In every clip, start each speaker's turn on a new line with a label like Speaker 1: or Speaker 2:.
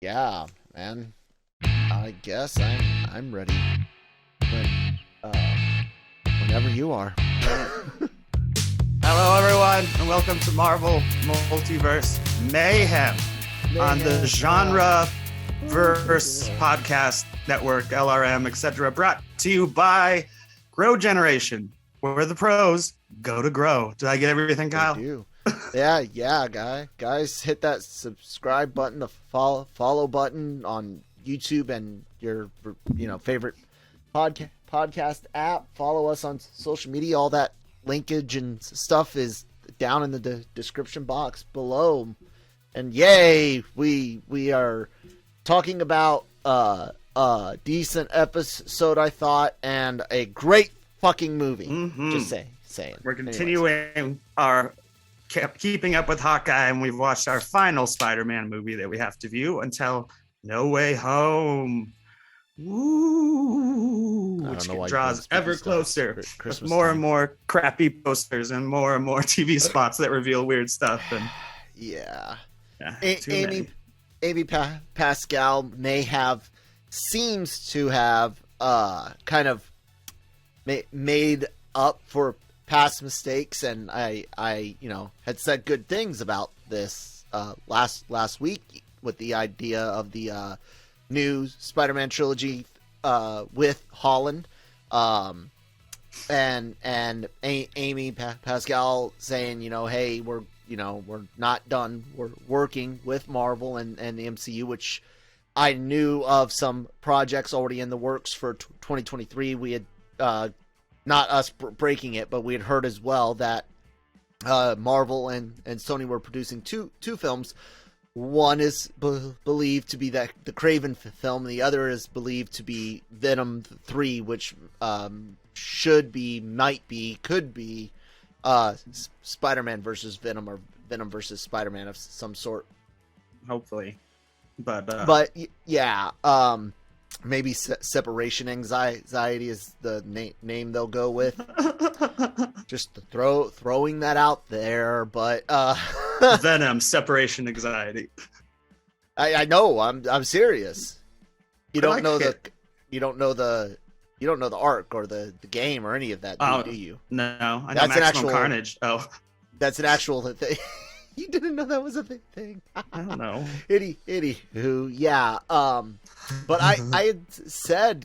Speaker 1: Yeah, man. I guess I'm ready. When, whenever you are.
Speaker 2: Hello, everyone, and welcome to Marvel Multiverse Mayhem on the Genreverse Podcast Network, LRM, etc. Brought to you by Grow Generation, where the pros go to grow. Did I get everything, Kyle?
Speaker 1: I do. Yeah, guys, hit that subscribe button, the follow button on YouTube and your favorite podcast app. Follow us on social media. All that linkage and stuff is down in the description box below. And yay, we are talking about a decent episode, I thought, and a great fucking movie. Just saying.
Speaker 2: We're continuing our keeping up with Hawkeye, and we've watched our final Spider-Man movie that we have to view until No Way Home. Woo! Which draws ever closer with more and more crappy posters and more TV spots that reveal weird stuff. And
Speaker 1: yeah.
Speaker 2: Amy
Speaker 1: Pascal seems to have kind of made up for past mistakes, and I had said good things about this last week with the idea of the new Spider-Man trilogy with Holland, and Amy Pascal saying, hey, we're not done. We're working with Marvel and the MCU, which I knew of some projects already in the works for 2023. We had not us breaking it, but we had heard as well that Marvel and Sony were producing two films. One is believed to be the Kraven film. The other is believed to be Venom 3, which could be Spider-Man versus Venom, or Venom versus Spider-Man of some sort.
Speaker 2: Hopefully. But
Speaker 1: yeah, maybe separation anxiety is the name they'll go with. Just throwing that out there, but
Speaker 2: Venom separation anxiety.
Speaker 1: I know. I'm serious. You don't know the arc or the game or any of that, do you?
Speaker 2: No, I know Maximum Carnage. Oh,
Speaker 1: that's an actual thing. You didn't know that was a thing.
Speaker 2: I don't know.
Speaker 1: Itty. Who? Yeah. But I had said,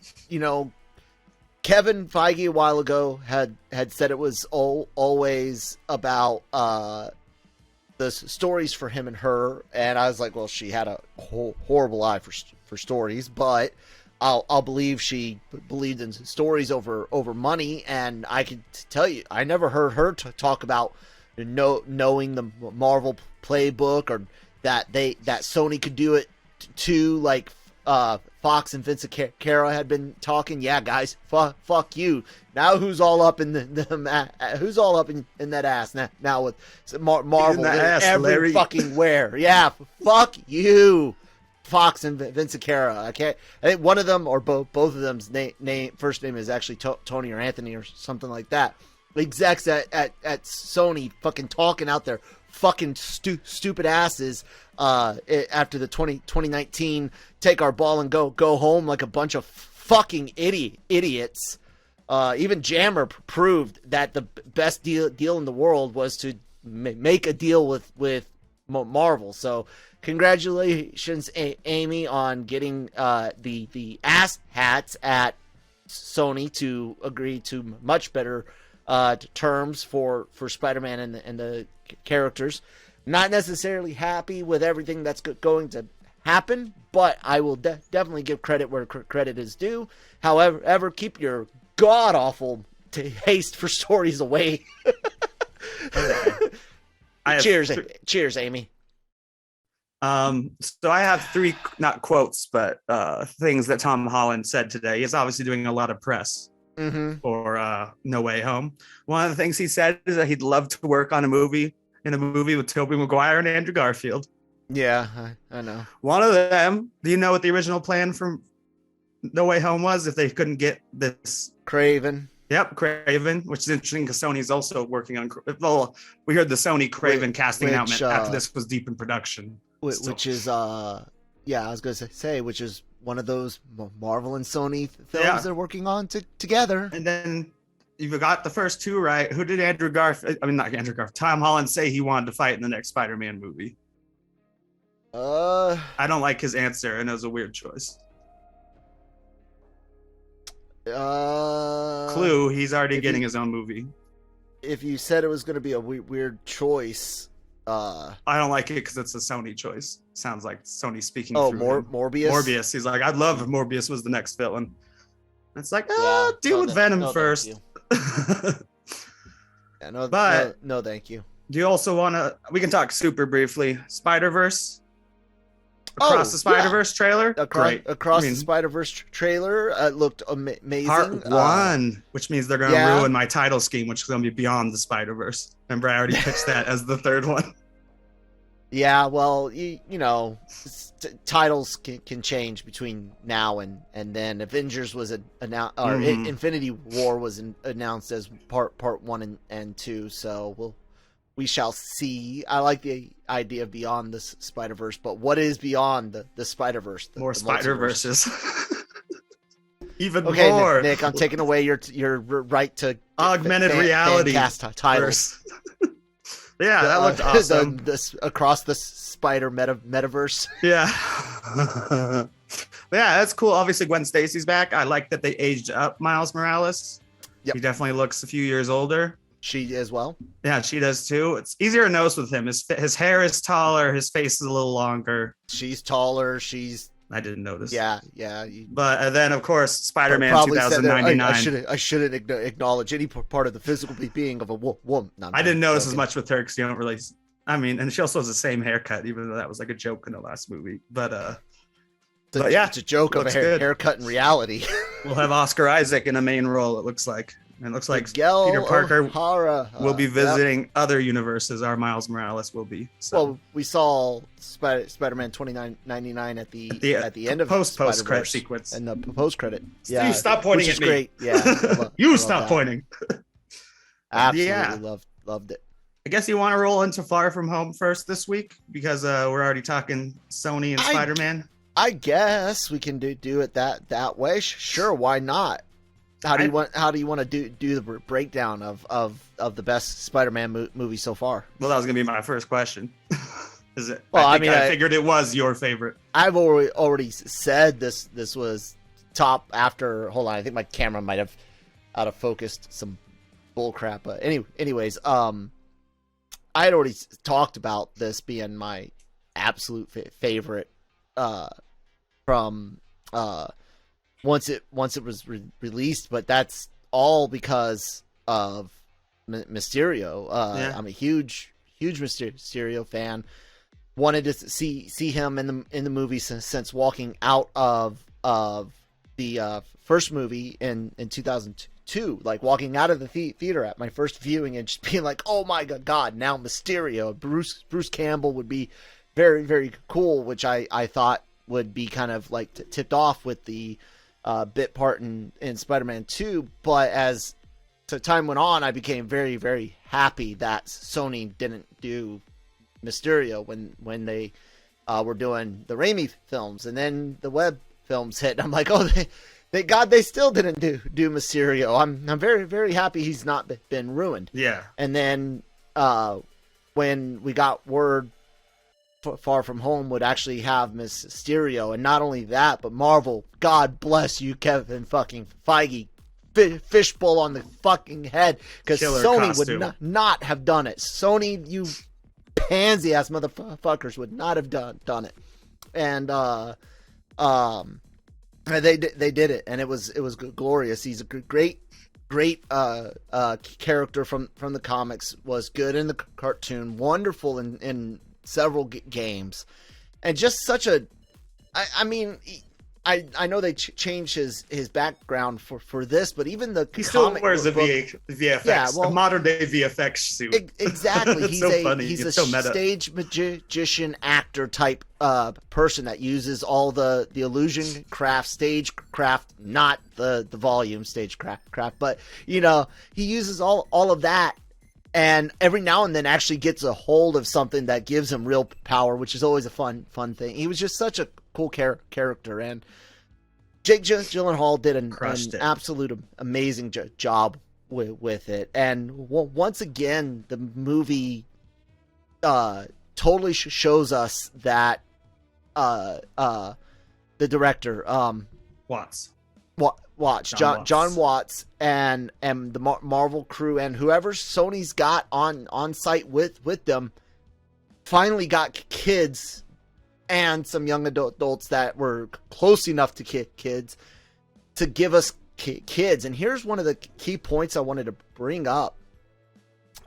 Speaker 1: Kevin Feige a while ago had said it was always about the stories for him and her, and I was like, well, she had a horrible eye for stories, but I'll believe she believed in stories over money, and I could tell you, I never heard her talk about knowing the Marvel playbook, or that Sony could do it too, like Fox and Vince Carroll had been talking. Yeah, guys, fuck you. Now who's all up in who's all up in that ass now with Marvel every fucking where? Yeah, fuck you, Fox and Vince Carroll. I think one of them or both of them's first name is actually Tony or Anthony or something like that. Execs at Sony fucking talking out their fucking stupid asses after the 2019 take our ball and go home like a bunch of fucking idiots. Even Jammer proved that the best deal in the world was to make a deal with Marvel. So congratulations, Amy, on getting the ass hats at Sony to agree to much better terms for Spider-Man and the characters. Not necessarily happy with everything that's going to happen, but I will definitely give credit where credit is due. However, keep your god-awful taste for stories away. Cheers, Amy.
Speaker 2: So I have three, not quotes, but things that Tom Holland said today. He's obviously doing a lot of press for No Way Home. One of the things he said is that he'd love to work on a movie with Tobey Maguire and Andrew Garfield.
Speaker 1: Yeah, I know.
Speaker 2: One of them, do you know what the original plan for No Way Home was if they couldn't get this?
Speaker 1: Kraven.
Speaker 2: Yep, Kraven, which is interesting because Sony's also working on. Well, we heard the Sony Kraven casting announcement after this was deep in production.
Speaker 1: Which is Yeah, I was going to say, which is one of those Marvel and Sony films they're working on together.
Speaker 2: And then you've got the first two, right? Who did Tom Holland say he wanted to fight in the next Spider-Man movie? I don't like his answer, and it was a weird choice. Clue, he's already getting his own movie.
Speaker 1: If you said it was going to be a weird choice...
Speaker 2: I don't like it because it's a Sony choice. Sounds like Sony speaking through him.
Speaker 1: Morbius?
Speaker 2: Morbius. He's like, I'd love if Morbius was the next villain. It's like, deal with Venom first.
Speaker 1: No, thank you.
Speaker 2: Do you also want to... We can talk super briefly. Spider-Verse? Across the Spider-Verse trailer?
Speaker 1: Across the Spider-Verse trailer looked amazing.
Speaker 2: Part 1, which means they're going to ruin my title scheme, which is going to be Beyond the Spider-Verse. Remember, I already pitched that as the third one.
Speaker 1: Yeah, well, you know, titles can change between now and then. Avengers was announced, or Infinity War was announced as part 1 and 2. So we shall see. I like the idea of Beyond the Spider-Verse, but what is beyond the Spider-Verse?
Speaker 2: More Spider-Verses. Even
Speaker 1: more.
Speaker 2: Okay,
Speaker 1: Nick, I'm taking away your right to
Speaker 2: augmented reality
Speaker 1: cast titles.
Speaker 2: Yeah, that looked awesome.
Speaker 1: Across the Spider metaverse.
Speaker 2: Yeah. Yeah, that's cool. Obviously, Gwen Stacy's back. I like that they aged up Miles Morales. Yep. He definitely looks a few years older.
Speaker 1: She as well. Yeah,
Speaker 2: she does too. It's easier to notice with him. His hair is taller. His face is a little longer.
Speaker 1: She's taller. I didn't notice. Yeah.
Speaker 2: But then, of course, Spider-Man 2099.
Speaker 1: I shouldn't acknowledge any part of the physical being of a woman. No,
Speaker 2: I didn't notice as much with her because you don't really... I mean, and she also has the same haircut, even though that was like a joke in the last movie. But
Speaker 1: it's a joke of a haircut in reality.
Speaker 2: We'll have Oscar Isaac in a main role, it looks like. And it looks like
Speaker 1: Miguel
Speaker 2: Peter Parker
Speaker 1: O'Hara,
Speaker 2: will be visiting other universes. Our Miles Morales will be. So.
Speaker 1: Well, we saw Spider-Man 2099 at the end of
Speaker 2: post-credit sequence.
Speaker 1: And the post-credit.
Speaker 2: Yeah, you stop pointing at me.
Speaker 1: Great. Yeah,
Speaker 2: you stop pointing.
Speaker 1: Absolutely loved it.
Speaker 2: I guess you want to roll into Far From Home first this week because we're already talking Sony and Spider-Man.
Speaker 1: I guess we can do it that way. Sure, why not? How do you want to do the breakdown of the best Spider-Man movie so far?
Speaker 2: Well, that was gonna be my first question. Is it?
Speaker 1: Well, I
Speaker 2: figured it was your favorite.
Speaker 1: I've already said this was top after. Hold on, I think my camera might have out of focused some bull crap. But anyways, I had already talked about this being my absolute favorite from. Once it was released, but that's all because of Mysterio. I'm a huge Mysterio fan. Wanted to see him in the movie since walking out of the first movie in 2002, like walking out of the theater at my first viewing and just being like, oh my god, now Mysterio. Bruce Campbell would be very, very cool, which I thought would be kind of like tipped off with the bit part in Spider-Man 2, but as time went on, I became very, very happy that Sony didn't do Mysterio when they were doing the Raimi films, and then the web films hit. And I'm like, oh, thank God they still didn't do Mysterio. I'm very, very happy he's not been ruined.
Speaker 2: Yeah.
Speaker 1: And then when we got word Far From Home would actually have Mysterio, and not only that, but Marvel, God bless you, Kevin fucking Feige, fishbowl on the fucking head, because Sony would not have done it. Sony, you pansy ass motherfuckers, would not have done it, and they did it, and it was glorious. He's a great character from the comics, was good in the cartoon, wonderful in several games, and just such a I mean, I know they changed his background for this, but even the
Speaker 2: he still wears a VFX, a modern day VFX suit.
Speaker 1: Exactly.
Speaker 2: He's so funny.
Speaker 1: He's
Speaker 2: it's
Speaker 1: a
Speaker 2: so meta.
Speaker 1: Stage magician actor type person that uses all the illusion craft, stage craft, not the volume stage craft, but you know, he uses all of that. And every now and then actually gets a hold of something that gives him real power, which is always a fun thing. He was just such a cool character, and Jake Gyllenhaal did an absolute amazing job with it. And once again, the movie totally shows us that the director John Watts and the Marvel crew and whoever Sony's got on site with them finally got kids and some young adults that were close enough to kids to give us kids. And here's one of the key points I wanted to bring up.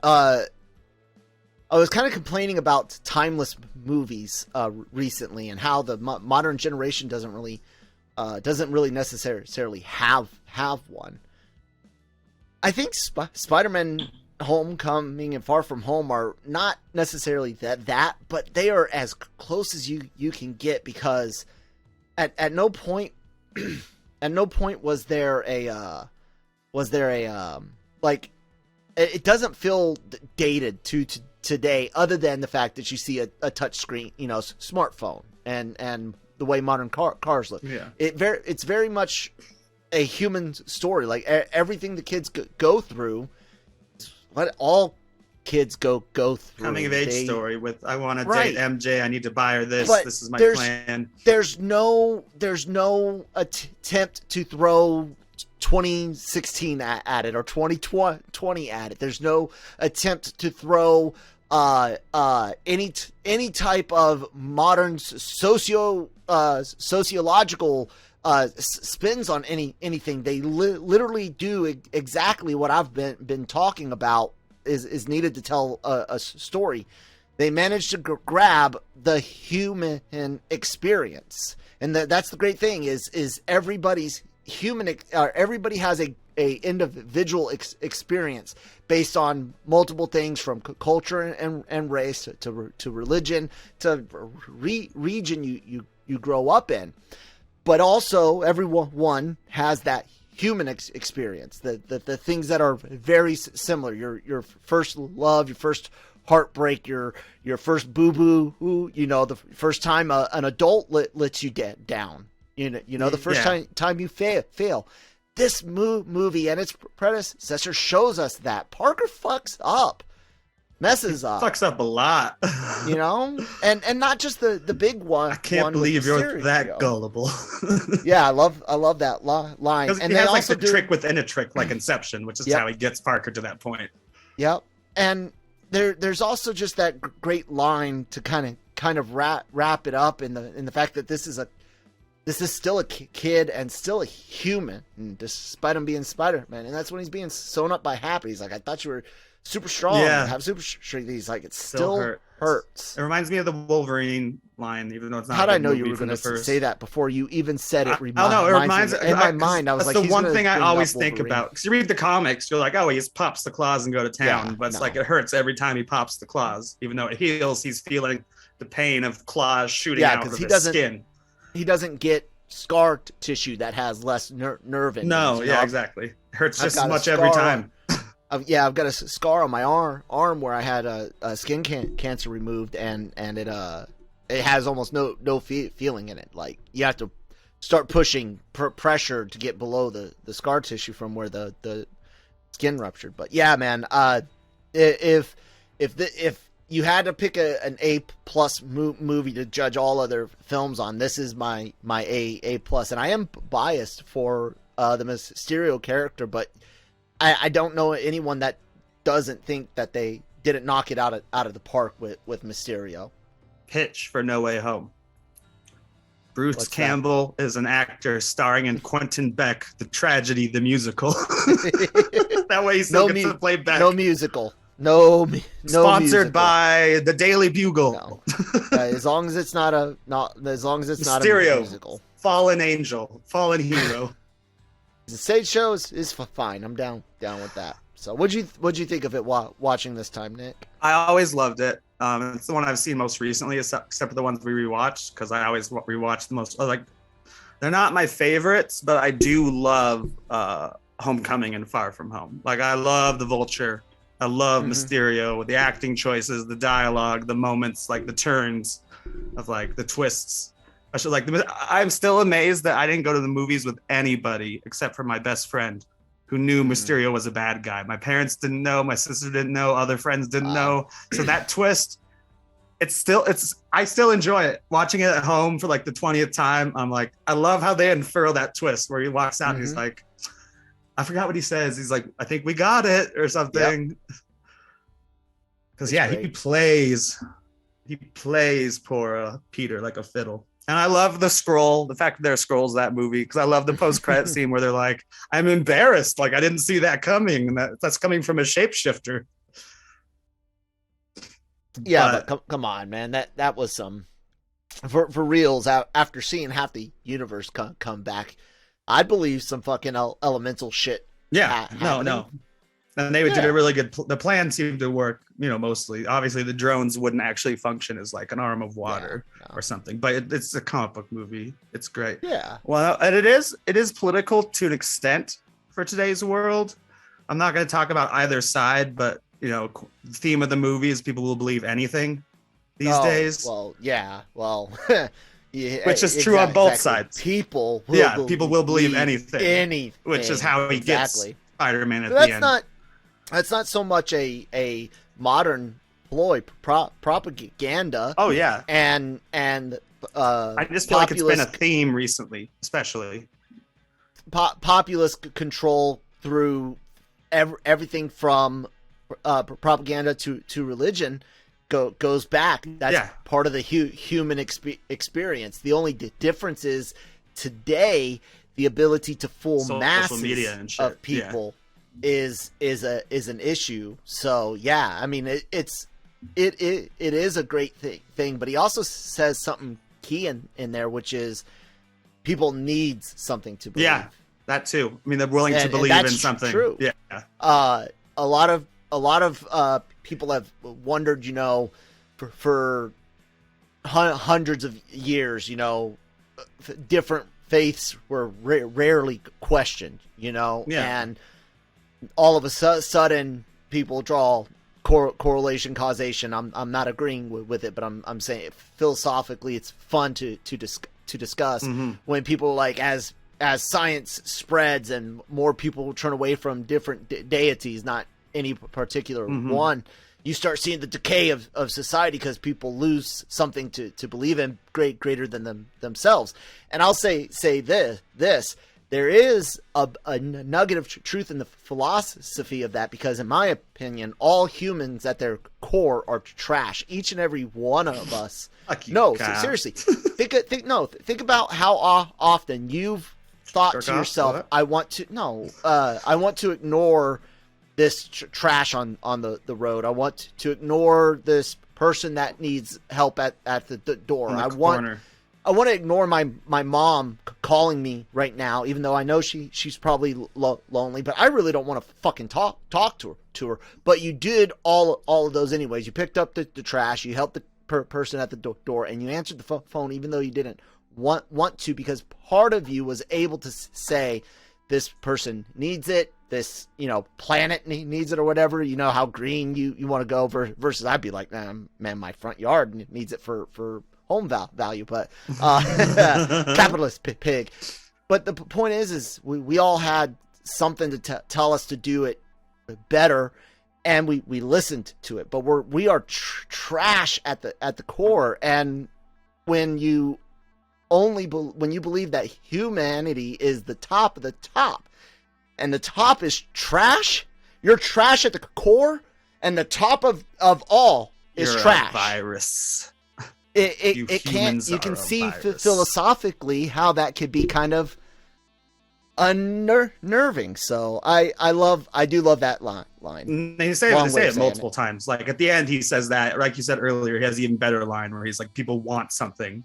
Speaker 1: I was kind of complaining about timeless movies recently and how the modern generation doesn't really necessarily have one. I think Spider-Man Homecoming and Far From Home are not necessarily that, but they are as close as you can get, because at no point was there a like, it doesn't feel dated to today, other than the fact that you see a touch screen, smartphone and the way modern cars look.
Speaker 2: Yeah,
Speaker 1: it's very much a human story. Like everything the kids go through, what all kids go through.
Speaker 2: Coming of age story with, I want to date MJ, I need to buy her this.
Speaker 1: But
Speaker 2: this is my plan.
Speaker 1: There's no attempt to throw 2016 at it or 2020 at it. There's no attempt to throw any type of modern sociological spins on anything. They literally do exactly what I've been talking about is needed to tell a story. They managed to grab the human experience, and that's the great thing is everybody's human. Everybody has a individual experience based on multiple things, from culture and race to religion to region you grow up in. But also everyone has that human experience, the things that are very similar. Your first love, your first heartbreak, your first boo-boo, the first time an adult lets you down, the first time you fail. This movie and its predecessor shows us that Parker fucks up, messes up,
Speaker 2: fucks up a lot,
Speaker 1: and not just the big one.
Speaker 2: I can't believe you're that gullible.
Speaker 1: Yeah, I love that line.
Speaker 2: And he has like the trick within a trick, like Inception, which is how he gets Parker to that point.
Speaker 1: Yep. And there's also just that great line to kind of wrap it up in the fact that this is still a kid and still a human, despite him being Spider-Man. And that's when he's being sewn up by Happy. He's like, I thought you were super strong.
Speaker 2: Yeah.
Speaker 1: Have super strength. He's like, it still hurts.
Speaker 2: It reminds me of the Wolverine line, even though it's not.
Speaker 1: How did I know you were going to say that before you even said it?
Speaker 2: It reminds me. In
Speaker 1: my mind, I was like,
Speaker 2: that's the one thing I always think about. Because you read the comics, you're like, oh, he just pops the claws and go to town. But it's like, it hurts every time he pops the claws. Even though it heals, he's feeling the pain of claws shooting out of his skin.
Speaker 1: He doesn't get scar tissue that has less nerve in it.
Speaker 2: No, exactly. It hurts just as much every time.
Speaker 1: I've got a scar on my arm where I had a skin cancer removed, and it has almost no feeling in it. Like, you have to start pushing pressure to get below the scar tissue from where the skin ruptured. But yeah, man, if you had to pick an A+ movie to judge all other films on, this is my A+. And I am biased for the Mysterio character, but I don't know anyone that doesn't think that they didn't knock it out of the park with Mysterio.
Speaker 2: Pitch for No Way Home. Bruce Campbell is an actor starring in Quentin Beck, The Tragedy, the musical. That way he still gets to play Beck.
Speaker 1: No musical. No
Speaker 2: Sponsored by the Daily Bugle.
Speaker 1: No. As long as it's not a
Speaker 2: Mysterio,
Speaker 1: musical.
Speaker 2: Fallen angel, fallen hero.
Speaker 1: The stage show is fine. I'm down with that. So what'd you think of it watching this time, Nick?
Speaker 2: I always loved it. It's the one I've seen most recently, except for the ones we rewatched, because I always rewatch the most. Like, they're not my favorites, but I do love Homecoming and Far From Home. Like, I love the Vulture. I love Mysterio with the acting choices, the dialogue, the moments, like the turns of like the twists. especially like I'm still amazed that I didn't go to the movies with anybody except for my best friend who knew Mysterio was a bad guy. My parents didn't know, my sister didn't know, other friends didn't know. So that twist, I still enjoy it. Watching it at home for like the 20th time, I'm like, I love how they unfurl that twist where he walks out and he's like, I forgot what he says. He's like, I think we got it or something. Because he plays poor Peter like a fiddle. And I love the fact that there are scrolls in that movie, because I love the post-credit scene where they're like, I'm embarrassed. Like, I didn't see that coming. And that's coming from a shapeshifter.
Speaker 1: Yeah, but come on, man. That was some... For reals, after seeing half the universe come back, I believe some fucking elemental shit.
Speaker 2: Yeah, no. And they did a really good... The plan seemed to work, mostly. Obviously, the drones wouldn't actually function as like an arm of water or something. But it's a comic book movie. It's great.
Speaker 1: Yeah.
Speaker 2: Well, and it is political to an extent for today's world. I'm not going to talk about either side, but, the theme of the movie is people will believe anything these days.
Speaker 1: Well, yeah. Well... Yeah,
Speaker 2: which is true on both sides.
Speaker 1: People will believe
Speaker 2: anything. Which is how he gets Spider-Man at the end.
Speaker 1: That's not so much a modern ploy propaganda.
Speaker 2: Oh yeah,
Speaker 1: and
Speaker 2: I just feel like it's been a theme recently, especially
Speaker 1: populist control through everything from propaganda to religion. Goes back. That's part of the human experience. The only difference is today the ability to fool masses
Speaker 2: media and shit.
Speaker 1: Of people is an issue. So yeah, I mean it is a great thing. But he also says something key in there, which is people need something to believe. Yeah,
Speaker 2: that too. I mean, they're willing to believe in something.
Speaker 1: True.
Speaker 2: Yeah.
Speaker 1: A lot of people have wondered, for hundreds of years, different faiths were rarely questioned, and all of a sudden people draw correlation, causation. I'm not agreeing with it, but I'm saying philosophically it's fun to discuss when people are like, as science spreads and more people turn away from different deities, not any particular one, you start seeing the decay of society because people lose something to believe in greater than themselves. And I'll say this, there is a nugget of truth in the philosophy of that, because in my opinion, all humans at their core are trash. Each and every one of us. Seriously, think about how often you've thought to yourself, I want to ignore this trash on the road. I want to ignore this person that needs help at the door. I want to ignore my mom calling me right now, even though I know she's probably lonely, but I really don't want to fucking talk to her. But you did all of those anyways. You picked up the trash, you helped the person at the door, and you answered the phone even though you didn't want to, because part of you was able to say, this person needs it, this planet needs it, or whatever, how green you want to go, versus I'd be like, man, my front yard needs it for home value, but capitalist pig. But the point is we all had something to tell us to do it better, and we listened to it, but we are trash at the core. And when you believe that humanity is the top of the top, and the top is trash, you're trash at the core, and the top of all is
Speaker 2: you're
Speaker 1: trash.
Speaker 2: A virus.
Speaker 1: It can't. You can see philosophically how that could be kind of unnerving. So I do love that line.
Speaker 2: They say it multiple times. Like at the end, he says that. Like you said earlier, he has an even better line where he's like, "People want something."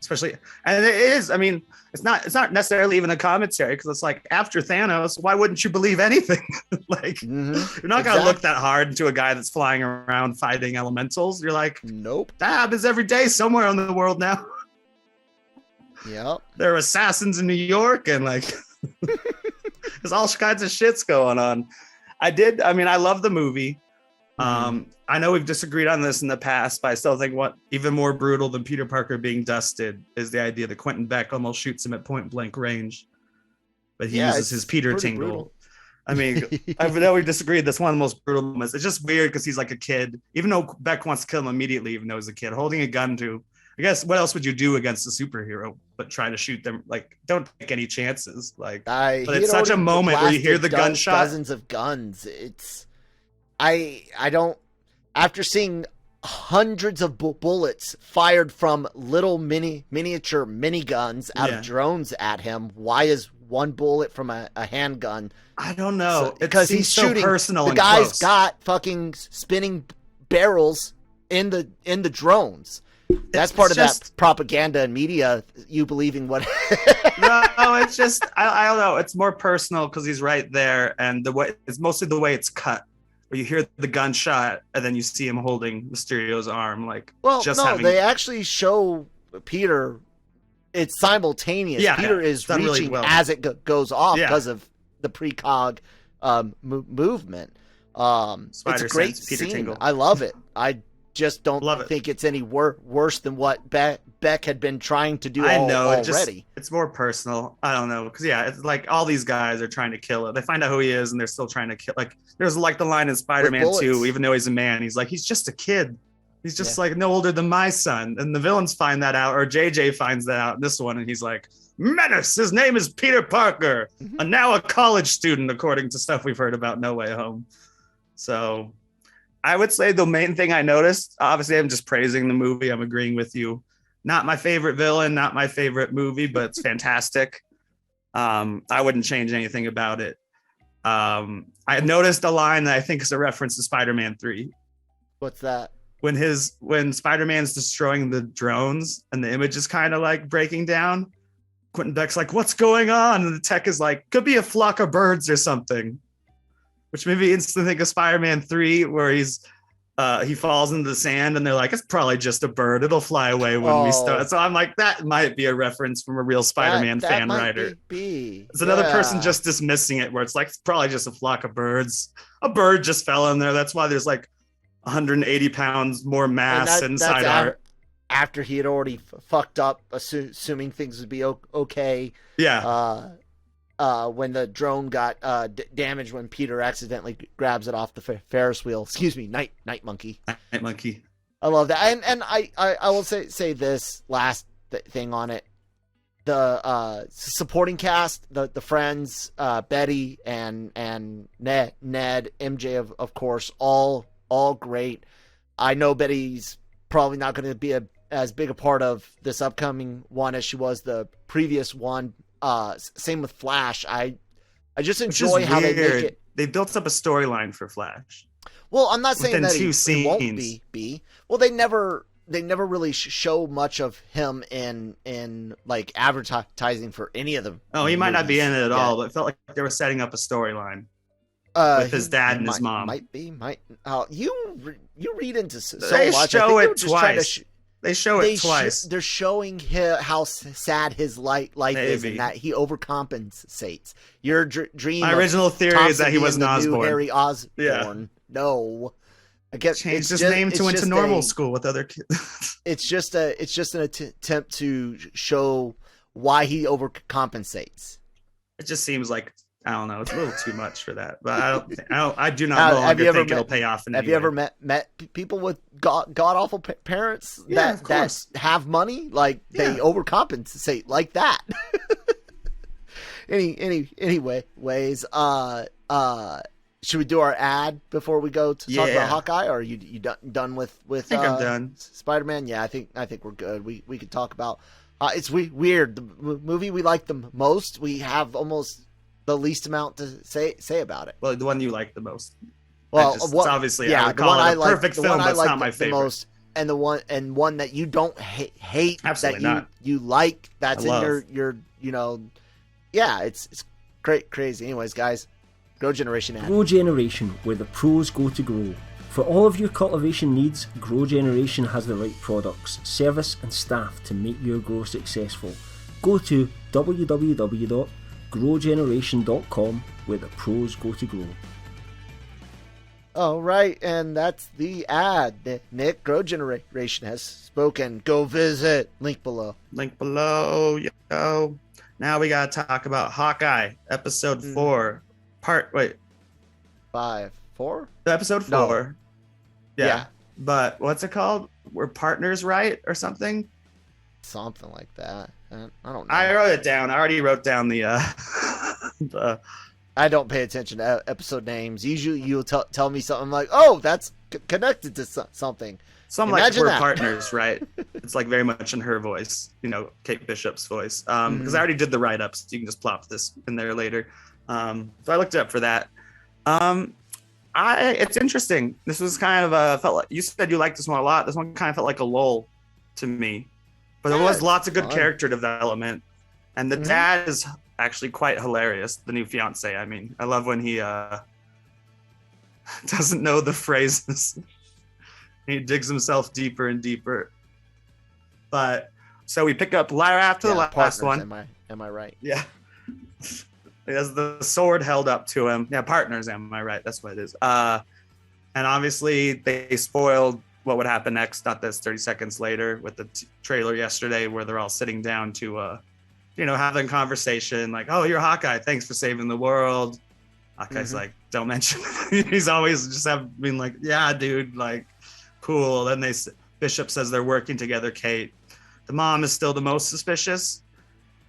Speaker 2: Especially, and it is. I mean, it's not necessarily even a commentary, because it's like, after Thanos, why wouldn't you believe anything? Like, you're not gonna look that hard into a guy that's flying around fighting elementals. You're like,
Speaker 1: nope,
Speaker 2: that happens every day somewhere in the world now.
Speaker 1: Yep,
Speaker 2: there are assassins in New York, and like, there's all kinds of shits going on. I love the movie. I know we've disagreed on this in the past, but I still think what even more brutal than Peter Parker being dusted is the idea that Quentin Beck almost shoots him at point blank range, but he uses his Peter tingle. Brutal. I mean, I know we disagreed. That's one of the most brutal moments. It's just weird because he's like a kid, even though Beck wants to kill him immediately, even though he's a kid, holding a gun to. I guess what else would you do against a superhero but try to shoot them? Like, don't take any chances. Like, but it's such a moment where you hear the gunshot.
Speaker 1: Dozens of guns. It's I don't. After seeing hundreds of bullets fired from little miniature miniguns out of drones at him, why is one bullet from a handgun?
Speaker 2: I don't know.
Speaker 1: Because he's shooting.
Speaker 2: So personal.
Speaker 1: The guy's got fucking spinning barrels in the drones. That's part of that propaganda and media. You believing what?
Speaker 2: No, it's just I don't know. It's more personal because he's right there, and the way it's mostly the way it's cut. Where you hear the gunshot and then you see him holding Mysterio's arm, like.
Speaker 1: Well, they actually show Peter. It's simultaneous.
Speaker 2: Yeah,
Speaker 1: Peter is reaching really well as it goes off because of the precog movement. It's a great scene. Tingle. I love it. I just don't think it's any worse than what Beck had been trying to do already.
Speaker 2: It's more personal. I don't know. Because, it's like all these guys are trying to kill it. They find out who he is, and they're still trying to kill. Like, there's like the line in Spider-Man 2, even though he's a man, he's like, he's just a kid. He's just like no older than my son. And the villains find that out, or JJ finds that out in this one, and he's like, menace! His name is Peter Parker, and now a college student, according to stuff we've heard about No Way Home. So I would say the main thing I noticed, obviously I'm just praising the movie. I'm agreeing with you. Not my favorite villain, not my favorite movie, but it's fantastic. I wouldn't change anything about it. I noticed a line that I think is a reference to Spider-Man 3.
Speaker 1: What's that?
Speaker 2: When Spider-Man's destroying the drones and the image is kind of like breaking down, Quentin Beck's like, what's going on? And the tech is like, could be a flock of birds or something. Which made me instantly think of Spider-Man 3, where he falls into the sand and they're like, it's probably just a bird. It'll fly away when we start. So I'm like, that might be a reference from a real Spider-Man fan writer. It's another person just dismissing it, where it's like, it's probably just a flock of birds. A bird just fell in there. That's why there's like 180 pounds more mass inside art.
Speaker 1: After he had already fucked up, assuming things would be okay.
Speaker 2: Yeah.
Speaker 1: When the drone got damaged when Peter accidentally grabs it off the Ferris wheel. Excuse me, Night Monkey.
Speaker 2: Night Monkey.
Speaker 1: I love that. And I will say this last thing on it. The supporting cast, the friends, Betty and Ned, MJ of course, all great. I know Betty's probably not going to be as big a part of this upcoming one as she was the previous one. Same with Flash. I just enjoy how they make it.
Speaker 2: They built up a storyline for Flash.
Speaker 1: Well, I'm not saying that he won't be. Well, they never really show much of him in like advertising for any of them.
Speaker 2: Oh, he might not be in it at all, but it felt like they were setting up a storyline with his dad and his mom. You read into so much. Show it twice. They show it twice.
Speaker 1: They're showing how sad his life is, and that he overcompensates. Your dream.
Speaker 2: My original theory is that he wasn't Osborn.
Speaker 1: Harry Osborn. Yeah. No. I guess
Speaker 2: changed his name to went to normal school with other kids.
Speaker 1: It's just an attempt to show why he overcompensates.
Speaker 2: It just seems like, I don't know, it's a little too much for that. But I do not think it'll pay off.
Speaker 1: Have you ever met people with god awful parents that have money? Like they overcompensate like that. Anyways, should we do our ad before we go to talk about Hawkeye? Or are you done with
Speaker 2: I think I'm done.
Speaker 1: Spider-Man? Yeah, I think we're good. We could talk about it's weird. The movie we like the most, we have almost the least amount to say about it.
Speaker 2: Well, the one you like the most.
Speaker 1: Well,
Speaker 2: it's obviously I would call it a perfect film, but it's not my favorite. The most,
Speaker 1: and one that you don't hate.
Speaker 2: Absolutely
Speaker 1: that
Speaker 2: not.
Speaker 1: You like. That's in your it's crazy. Anyways, guys, Grow Generation ad.
Speaker 3: Grow Generation, where the pros go to grow. For all of your cultivation needs, Grow Generation has the right products, service and staff to make your grow successful. Go to www.growgeneration.com, where the pros go to grow.
Speaker 1: All right, and that's the ad. Nick, Grow Generation has spoken. Go visit. Link below.
Speaker 2: Link below, yo. Now we gotta talk about Hawkeye, episode 4. Wait.
Speaker 1: 5, 4?
Speaker 2: Episode 4.
Speaker 1: No. Yeah.
Speaker 2: But what's it called? We're partners, right? Or something?
Speaker 1: Something like that. I don't know.
Speaker 2: I wrote it down. I already wrote down the
Speaker 1: I don't pay attention to episode names. Usually you'll tell me something like, oh, that's connected to something.
Speaker 2: Something like we're partners, right? It's like very much in her voice, Kate Bishop's voice. Because I already did the write-ups. You can just plop this in there later. So I looked it up for that. It's interesting. This was kind of felt like you said you liked this one a lot. This one kind of felt like a lull to me, but there was lots of good character development, and the dad is actually quite hilarious. The new fiance. I mean, I love when he doesn't know the phrases. He digs himself deeper and deeper. But so we pick up right after the last one.
Speaker 1: Am I right?
Speaker 2: Yeah. He has the sword held up to him. Yeah, partners, am I right? That's what it is. And obviously they spoiled what would happen next, not this 30 seconds later with the trailer yesterday where they're all sitting down to, having conversation like, oh, you're Hawkeye. Thanks for saving the world. Hawkeye's like, don't mention it. He's always just been like, yeah, dude, like, cool. Then Bishop says they're working together, Kate. The mom is still the most suspicious.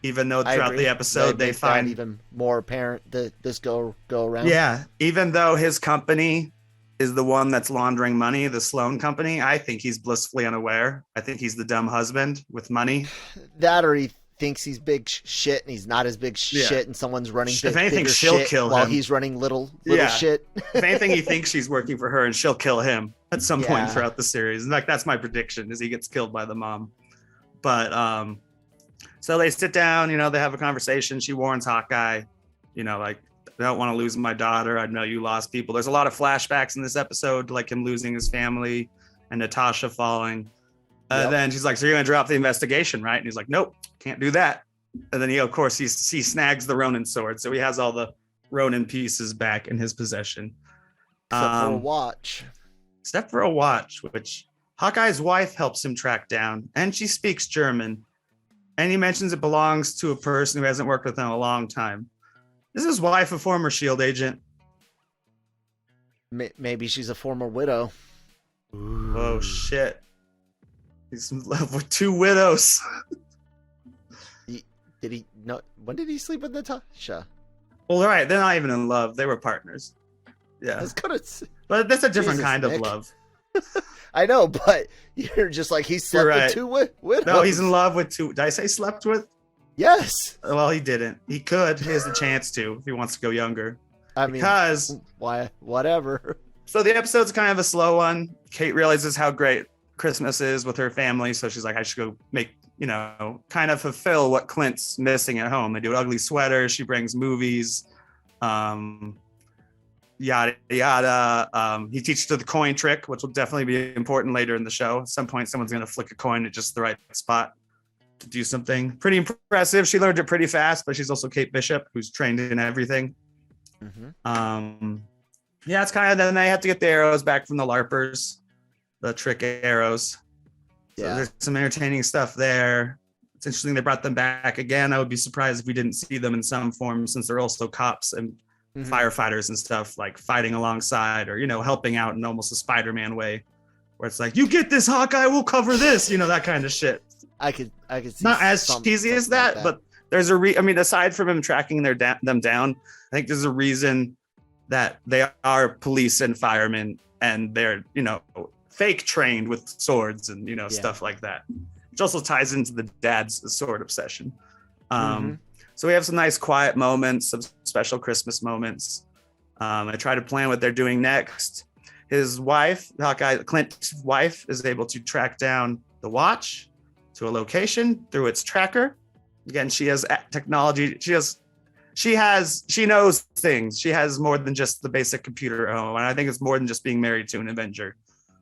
Speaker 2: Even though throughout the episode they find
Speaker 1: even more apparent that this go around.
Speaker 2: Yeah, even though his company is the one that's laundering money, the Sloan company, I think he's blissfully unaware. I think he's the dumb husband with money.
Speaker 1: That or he thinks he's big shit and he's not as big shit, and someone's running
Speaker 2: if anything, she'll
Speaker 1: shit
Speaker 2: kill
Speaker 1: while
Speaker 2: him.
Speaker 1: he's running little shit.
Speaker 2: If anything, he thinks she's working for her and she'll kill him at some point throughout the series. Like that's my prediction: is he gets killed by the mom. But so they sit down, they have a conversation. She warns Hawkeye, like, I don't want to lose my daughter. I know you lost people. There's a lot of flashbacks in this episode, like him losing his family and Natasha falling. Then she's like, so you're going to drop the investigation, right? And he's like, nope, can't do that. And then of course, he snags the Ronin sword. So he has all the Ronin pieces back in his possession.
Speaker 1: Except for a watch.
Speaker 2: Except for a watch, which Hawkeye's wife helps him track down. And she speaks German. And he mentions it belongs to a person who hasn't worked with him in a long time. Is his wife a former S.H.I.E.L.D. agent?
Speaker 1: Maybe she's a former widow.
Speaker 2: Ooh. Oh, shit. He's in love with 2 widows.
Speaker 1: Did he? No. When did he sleep with Natasha?
Speaker 2: Well, right. They're not even in love. They were partners. Yeah.
Speaker 1: That's gonna...
Speaker 2: But that's a different kind of love.
Speaker 1: I know, but you're just like, he slept with 2 widows.
Speaker 2: No, he's in love with 2. Did I say slept with?
Speaker 1: Yes.
Speaker 2: Well, he didn't. He could. He has the chance to if he wants to go younger.
Speaker 1: Because why? Whatever.
Speaker 2: So the episode's kind of a slow one. Kate realizes how great Christmas is with her family, so she's like, I should go make, kind of fulfill what Clint's missing at home. They do ugly sweaters. She brings movies. Yada yada. He teaches her the coin trick, which will definitely be important later in the show. At some point, someone's going to flick a coin at just the right spot to do something pretty impressive. She learned it pretty fast, but she's also Kate Bishop, who's trained in everything. It's kind of, then they have to get the arrows back from the LARPers, the trick arrows. So there's some entertaining stuff there. It's interesting they brought them back again. I would be surprised if we didn't see them in some form, since they're also cops and firefighters and stuff, like fighting alongside or helping out in almost a Spider-Man way, where it's like, you get this, Hawkeye, we'll cover this, that kind of shit.
Speaker 1: I could see
Speaker 2: not as cheesy as that, but there's aside from him tracking them down, I think there's a reason that they are police and firemen, and they're fake trained with swords and stuff like that, which also ties into the dad's sword obsession. So we have some nice quiet moments, some special Christmas moments. I try to plan what they're doing next. His wife, Clint's wife, is able to track down the watch to a location through its tracker. Again, she has technology. She knows things. She has more than just the basic computer at home. And I think it's more than just being married to an Avenger.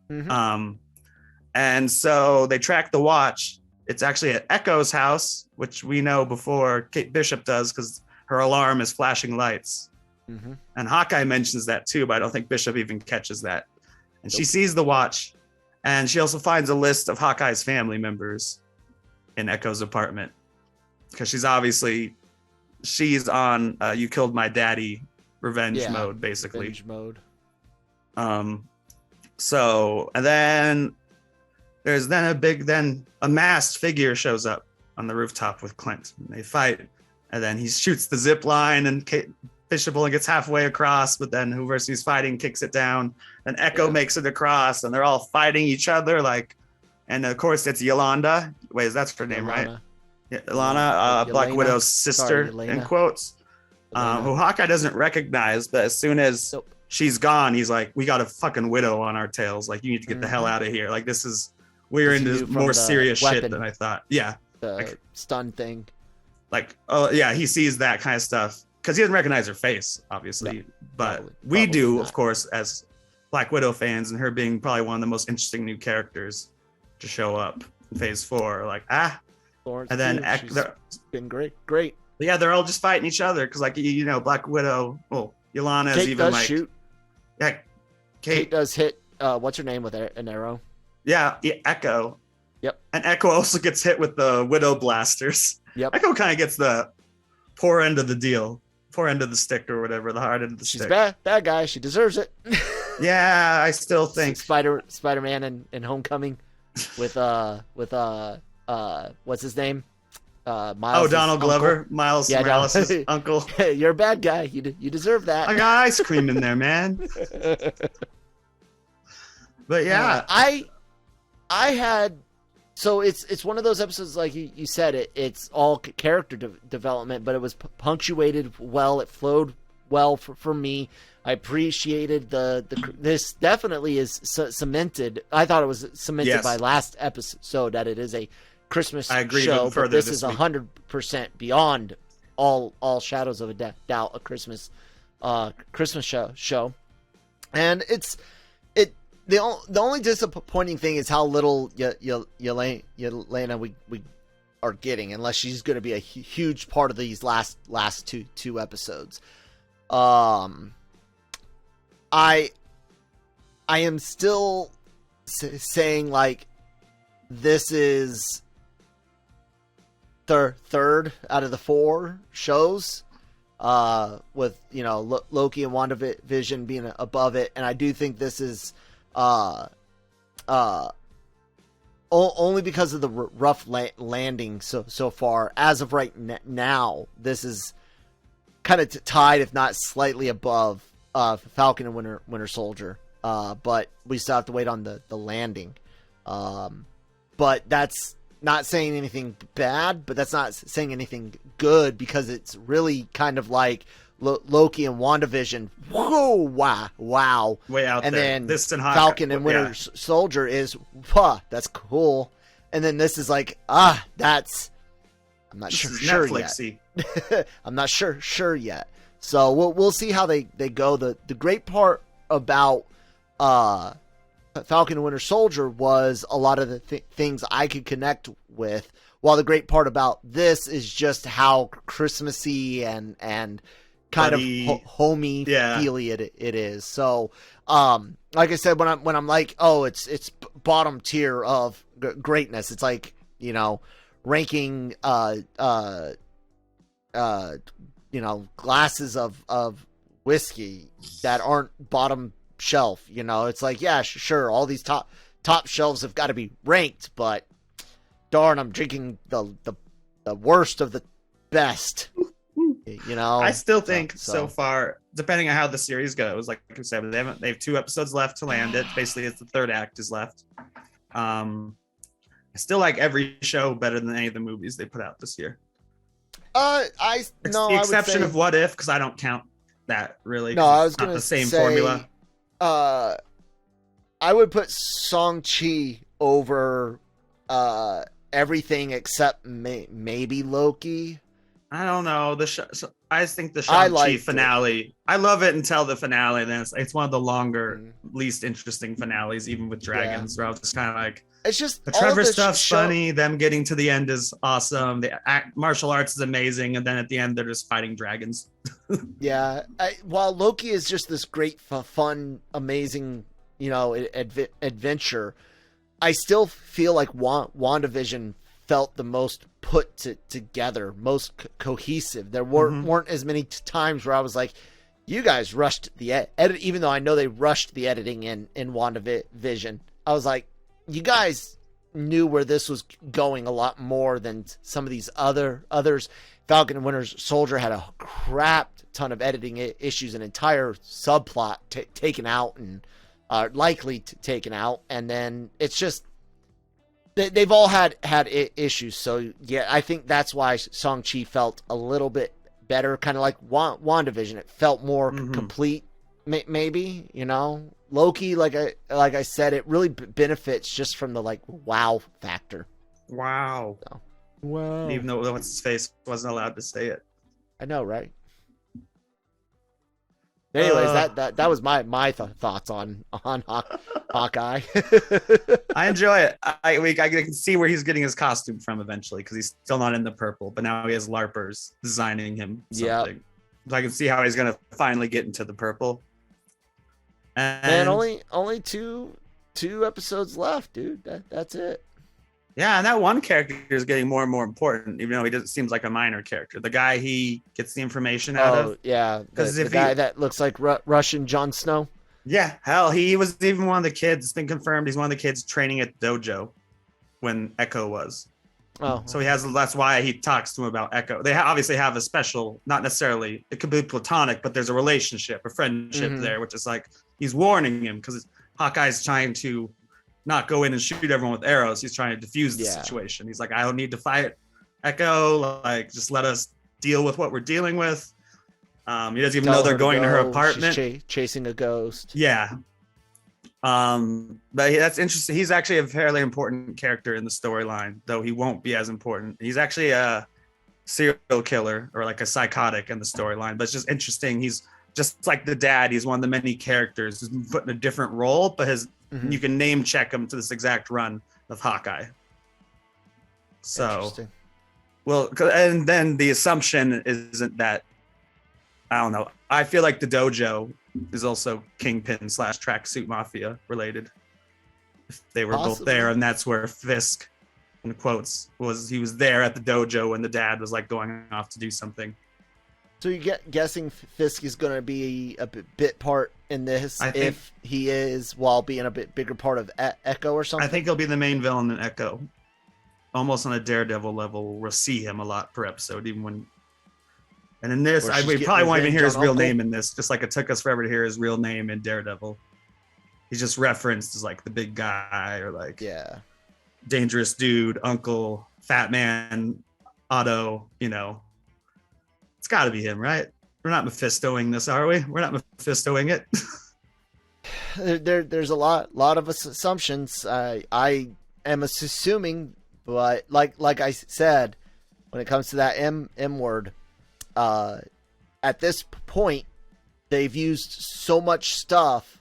Speaker 2: And so they track the watch. It's actually at Echo's house, which we know before Kate Bishop does, because her alarm is flashing lights.
Speaker 1: Mm-hmm.
Speaker 2: And Hawkeye mentions that too, but I don't think Bishop even catches that. And she sees the watch, and she also finds a list of Hawkeye's family members in Echo's apartment, because she's on "you killed my daddy" revenge mode, basically.
Speaker 1: Revenge mode.
Speaker 2: So, and then there's a masked figure shows up on the rooftop with Clint. And they fight, and then he shoots the zip line, and Bishop only gets halfway across, but then whoever he's fighting kicks it down. Then Echo makes it across, and they're all fighting each other. And of course it's Yolanda. Wait, that's her name, right? Yeah, Ilana, Black Widow's sister, in quotes, who Hawkeye doesn't recognize, but as soon as she's gone, he's like, "We got a fucking widow on our tails. Like, you need to get the hell out of here. Like, we're into more serious shit than I thought." Yeah,
Speaker 1: the stun thing.
Speaker 2: Like, oh yeah, he sees that kind of stuff because he doesn't recognize her face, obviously, but we do, of course, as Black Widow fans, and her being probably one of the most interesting new characters to show up in Phase 4. Like,
Speaker 1: Florence
Speaker 2: and then
Speaker 1: she's been great.
Speaker 2: Yeah, they're all just fighting each other because, like, Black Widow. Well, Yolanda is even like
Speaker 1: shoot.
Speaker 2: Yeah,
Speaker 1: Kate does hit. What's her name with an arrow?
Speaker 2: Yeah, Echo.
Speaker 1: Yep.
Speaker 2: And Echo also gets hit with the Widow blasters.
Speaker 1: Yep.
Speaker 2: Echo kind of gets the poor end of the deal, poor end of the stick or whatever, the hard end of the stick.
Speaker 1: She's bad guy. She deserves it.
Speaker 2: Yeah, I still think
Speaker 1: Spider-Man in Homecoming with what's his name? Miles.
Speaker 2: Donald Glover, Miles Morales' uncle.
Speaker 1: You're a bad guy. You deserve that.
Speaker 2: I got ice cream in there, man. But yeah,
Speaker 1: I had. So it's one of those episodes, like you said, it's all character development, but it was punctuated well. It flowed well for me. I appreciated this definitely is cemented. I thought it was cemented by last episode that it is a Christmas show, but this is 100% beyond all shadows of a doubt a Christmas show. And the only disappointing thing is how little Yelena we are getting, unless she's going to be a huge part of these last two episodes. I am still saying, like, this is third out of the 4 shows, with Loki and WandaVision being above it, and I do think this is only because of the rough landing so far. As of right now, this is kind of tied, if not slightly above, Falcon and Winter Soldier. But we still have to wait on the landing. But that's not saying anything bad, but that's not saying anything good, because it's really kind of like Loki and WandaVision. Whoa, wow.
Speaker 2: Way out
Speaker 1: and
Speaker 2: there.
Speaker 1: Then
Speaker 2: this and
Speaker 1: Falcon and Winter Soldier is, that's cool. And then this is like, that's, I'm not sure yet. I'm not sure yet. So we'll see how they go. The great part about Falcon and Winter Soldier was a lot of the things I could connect with, while the great part about this is just how Christmassy and kind of homey feely it is. So like I said, when I'm like, oh, it's bottom tier of greatness, it's like, ranking glasses of whiskey that aren't bottom shelf. It's like, yeah, sure, all these top shelves have got to be ranked, but darn, I'm drinking the worst of the best.
Speaker 2: I still think so far, depending on how the series goes, like I said, they have 2 episodes left to land it. Basically, it's the 3rd act is left. I still like every show better than any of the movies they put out this year. The exception of What If, because I don't count that really.
Speaker 1: No, I was going
Speaker 2: to say the same formula.
Speaker 1: I would put Shang-Chi over everything except maybe Loki.
Speaker 2: I don't know. I think the
Speaker 1: I
Speaker 2: Shang-Chi
Speaker 1: liked
Speaker 2: finale. I love it until the finale. Then it's one of the longer, least interesting finales, even with dragons. Where I was just kind of like,
Speaker 1: it's just
Speaker 2: the
Speaker 1: all of
Speaker 2: Trevor
Speaker 1: the
Speaker 2: stuff's funny. Them getting to the end is awesome. The martial arts is amazing, and then at the end they're just fighting dragons.
Speaker 1: Yeah. While Loki is just this great, fun, amazing, adventure, I still feel like WandaVision felt the most put together, most cohesive. There weren't as many times where I was like, you guys rushed the edit, even though I know they rushed the editing in WandaVision. I was like, you guys knew where this was going a lot more than some of these others. Falcon and Winter Soldier had a crap ton of editing issues, an entire subplot taken out and likely taken out. And then it's just, they've all had issues. So yeah, I think that's why Shang-Chi felt a little bit better, kind of like WandaVision. It felt more complete, maybe, Loki, like I said, it really benefits just from the wow factor.
Speaker 2: Wow.
Speaker 1: So, wow.
Speaker 2: Even though what's his face wasn't allowed to say it.
Speaker 1: I know, right? Anyways, that was my thoughts on Hawkeye.
Speaker 2: I enjoy it. I can see where he's getting his costume from eventually, because he's still not in the purple, but now he has LARPers designing him something. Yep. So I can see how he's gonna finally get into the purple. And
Speaker 1: only two episodes left, dude. That's it.
Speaker 2: Yeah, and that one character is getting more and more important, even though he seems like a minor character. The guy he gets the information out of.
Speaker 1: Oh, yeah. The guy that looks like Russian Jon Snow.
Speaker 2: Yeah, hell, he was even one of the kids. It's been confirmed he's one of the kids training at Dojo when Echo was.
Speaker 1: Oh.
Speaker 2: So that's why he talks to him about Echo. They obviously have a special, not necessarily, it could be platonic, but there's a relationship, a friendship there, which is like, he's warning him because Hawkeye's trying to not go in and shoot everyone with arrows. He's trying to defuse the situation. He's like, I don't need to fight Echo. Like, just let us deal with what we're dealing with. He doesn't even know they're going to her apartment.
Speaker 1: She's chasing a ghost.
Speaker 2: Yeah. But that's interesting. He's actually a fairly important character in the storyline, though he won't be as important. He's actually a serial killer or like a psychotic in the storyline, but it's just interesting. He's just like the dad. He's one of the many characters who's been put in a different role, but you can name check him to this exact run of Hawkeye. So, well, and then the assumption isn't that, I don't know. I feel like the Dojo is also Kingpin / Tracksuit Mafia related. If they were both there, and that's where Fisk, in quotes, he was there at the dojo when the dad was like going off to do something.
Speaker 1: So you guessing Fisk is going to be a bit part in this, if he is, while being a bit bigger part of Echo or something?
Speaker 2: I think he'll be the main villain in Echo. Almost on a Daredevil level, we'll see him a lot per episode, even when... And in this, we probably won't even hear his real name in this, just like it took us forever to hear his real name in Daredevil. He's just referenced as like the big guy or like dangerous dude, uncle, fat man, Otto, It's got to be him, right? We're not Mephistoing this, are we? We're not Mephistoing it.
Speaker 1: There's a lot of assumptions. I am assuming, but like I said, when it comes to that M word, at this point, they've used so much stuff.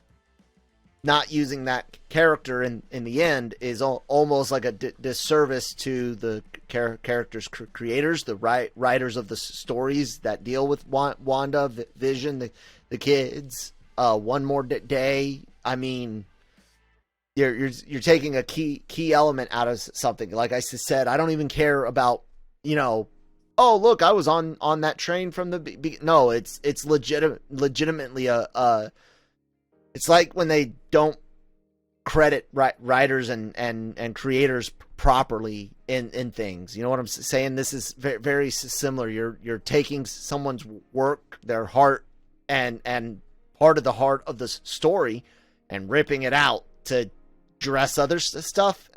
Speaker 1: Not using that character in the end is almost like a disservice to the characters' creators, the writers of the stories that deal with Wanda, Vision, the kids. One More Day. I mean, you're taking a key element out of something. Like I said, I don't even care about oh look, I was on that train from the beginning. No, it's legitimately a. It's like when they don't credit writers and creators properly in things. You know what I'm saying? This is very, very similar. You're taking someone's work, their heart, and part of the heart of the story, and ripping it out to dress other stuff.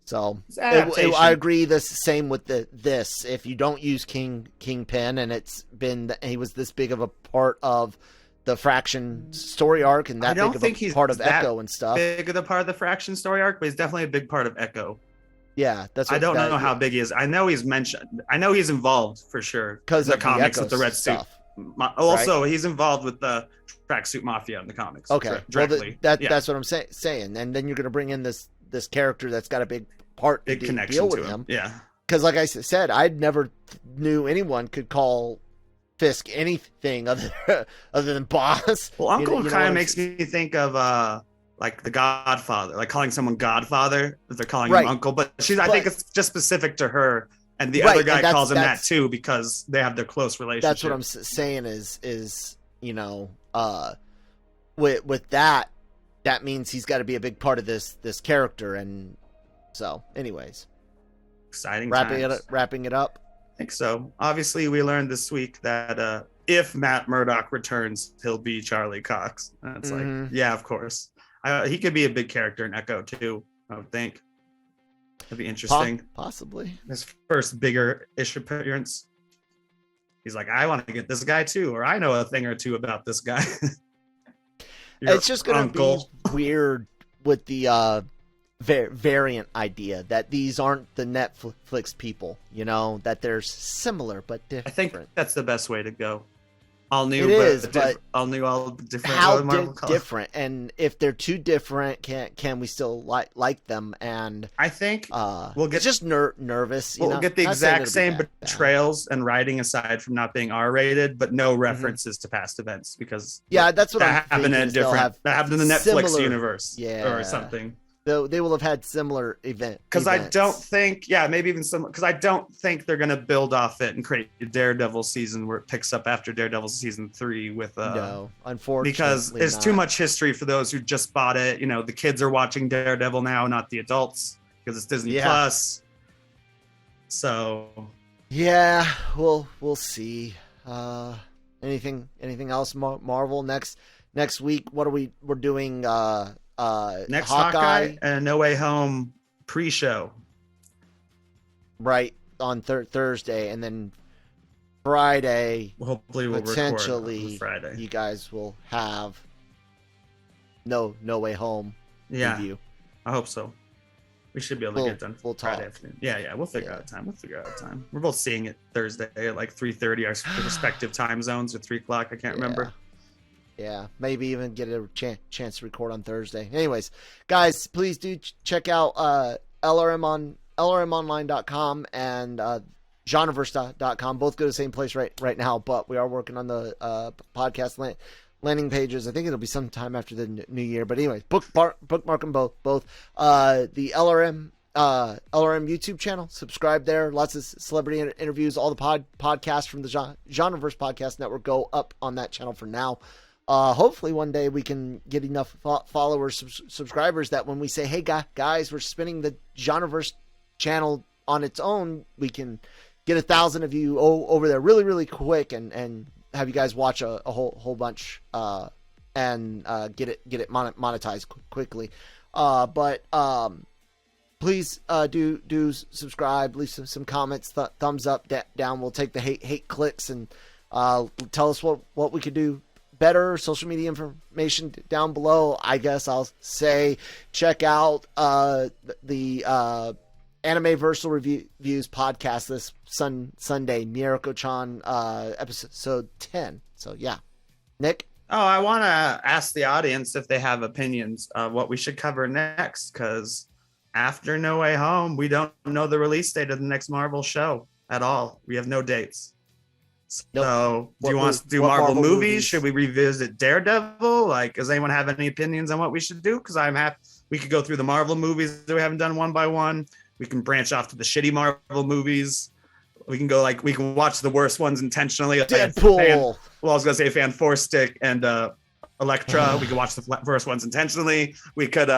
Speaker 1: So I agree. The same with this. If you don't use Kingpin, and it's been he was this big of a part of the Fraction story arc, and that big of a part of Echo and stuff.
Speaker 2: Big of the part of the Fraction story arc, but he's definitely a big part of Echo.
Speaker 1: Yeah, that's. What,
Speaker 2: I don't know how big he is. I know he's mentioned. I know he's involved for sure
Speaker 1: because
Speaker 2: the
Speaker 1: of
Speaker 2: comics
Speaker 1: the
Speaker 2: with the red
Speaker 1: stuff.
Speaker 2: suit. Also, he's involved with the Tracksuit Mafia in the comics.
Speaker 1: Okay,
Speaker 2: directly.
Speaker 1: That's what I'm saying. And then you're going to bring in this character that's got a big part,
Speaker 2: big
Speaker 1: to
Speaker 2: connection
Speaker 1: deal with
Speaker 2: to him. Yeah,
Speaker 1: because like I said, I never knew anyone could call Fisk anything other than boss.
Speaker 2: Well, Uncle kind of makes me think of like the Godfather, like calling someone Godfather if they're calling him Uncle, but I think it's just specific to her, and the other guy calls him that too because they have their close relationship.
Speaker 1: That's what I'm saying is with that means he's got to be a big part of this character, and so anyways,
Speaker 2: exciting
Speaker 1: wrapping it up.
Speaker 2: I think so. Obviously, we learned this week that if Matt Murdock returns, he'll be Charlie Cox. And it's like, yeah, of course. He could be a big character in Echo too, I would think. That'd be interesting.
Speaker 1: Possibly.
Speaker 2: His first bigger-ish appearance. He's like, I want to get this guy too, or I know a thing or two about this guy.
Speaker 1: It's just going to be weird with the variant idea that these aren't the Netflix people, that they're similar but different.
Speaker 2: I think that's the best way to go. All new,
Speaker 1: but
Speaker 2: all new, all different.
Speaker 1: How different? And if they're too different, can we still like them? And
Speaker 2: I think we'll get
Speaker 1: just nervous.
Speaker 2: We'll get the exact same betrayals and writing aside from not being R-rated, but no references to past events because
Speaker 1: that's what
Speaker 2: that happened in that happened in the Netflix universe, or something.
Speaker 1: They will have had similar events.
Speaker 2: Because I don't think, maybe even some. Because I don't think they're going to build off it and create a Daredevil season where it picks up after Daredevil season 3 with.
Speaker 1: No, unfortunately,
Speaker 2: because there's too much history for those who just bought it. The kids are watching Daredevil now, not the adults, because it's Disney Plus. So. Yeah,
Speaker 1: we'll see. Anything else? Marvel next week? What are we're doing?
Speaker 2: Next Hawkeye and No Way Home pre-show,
Speaker 1: right, on Thursday, and then Friday.
Speaker 2: Hopefully, we'll
Speaker 1: potentially
Speaker 2: record on Friday.
Speaker 1: You guys will have No Way Home review.
Speaker 2: I hope so. We should be able to get it done.
Speaker 1: We'll
Speaker 2: Friday
Speaker 1: talk.
Speaker 2: Afternoon. Yeah, we'll figure out a time. We're both seeing it Thursday at like 3:30, our respective time zones, or 3 o'clock. I can't remember.
Speaker 1: Yeah, maybe even get a chance to record on Thursday. Anyways, guys, please do check out LRMonline.com and Genreverse.com. Both go to the same place right now, but we are working on the podcast landing pages. I think it'll be sometime after the new year. But anyways, bookmark them both. The LRM YouTube channel, subscribe there. Lots of celebrity interviews. All the podcasts from the Genreverse Podcast Network go up on that channel for now. Hopefully one day we can get enough followers, subscribers that when we say, hey guys, we're spinning the Genreverse channel on its own, we can get 1,000 of you over there really, really quick and have you guys watch a whole bunch and get it monetized quickly. But please do subscribe, leave some comments, thumbs up, down. We'll take the hate clicks and tell us what we could do better. Social media information down below. I guess I'll say check out the Animeversal Reviews podcast this Sunday, Miyako-chan episode 10. So yeah, Nick.
Speaker 2: Oh, I want to ask the audience if they have opinions of what we should cover next, because after No Way Home, we don't know the release date of the next Marvel show at all. We have no dates. So, do you want us to do Marvel movies? Should we revisit Daredevil? Like, does anyone have any opinions on what we should do? Because I'm happy. We could go through the Marvel movies that we haven't done one by one. We can branch off to the shitty Marvel movies. We can watch the worst ones intentionally.
Speaker 1: Deadpool.
Speaker 2: I was going to say Fan Four Stick and Elektra. We could watch the worst ones intentionally. We could,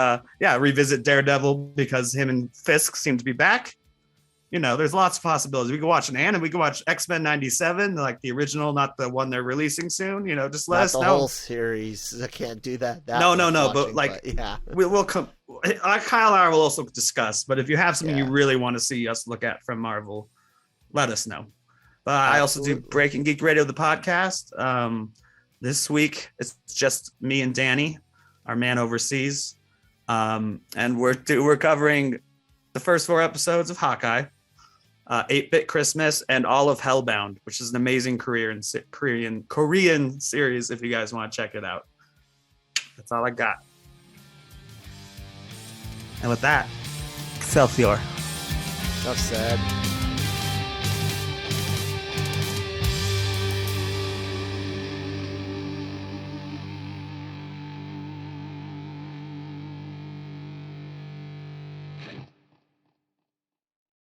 Speaker 2: revisit Daredevil because him and Fisk seem to be back. There's lots of possibilities. We could watch an anime. We could watch X-Men 97, like the original, not the one they're releasing soon. Just let us know.
Speaker 1: Not the whole series. I can't do that.
Speaker 2: No. But yeah, we'll come. Kyle and I will also discuss. But if you have something you really want to see us look at from Marvel, let us know. But I also do Breaking Geek Radio, the podcast. This week it's just me and Danny, our man overseas, and we're covering the first 4 episodes of Hawkeye, 8-Bit Christmas, and all of Hellbound, which is an amazing Korean series if you guys want to check it out. That's all I got. And with that, Excelsior.
Speaker 1: Enough said.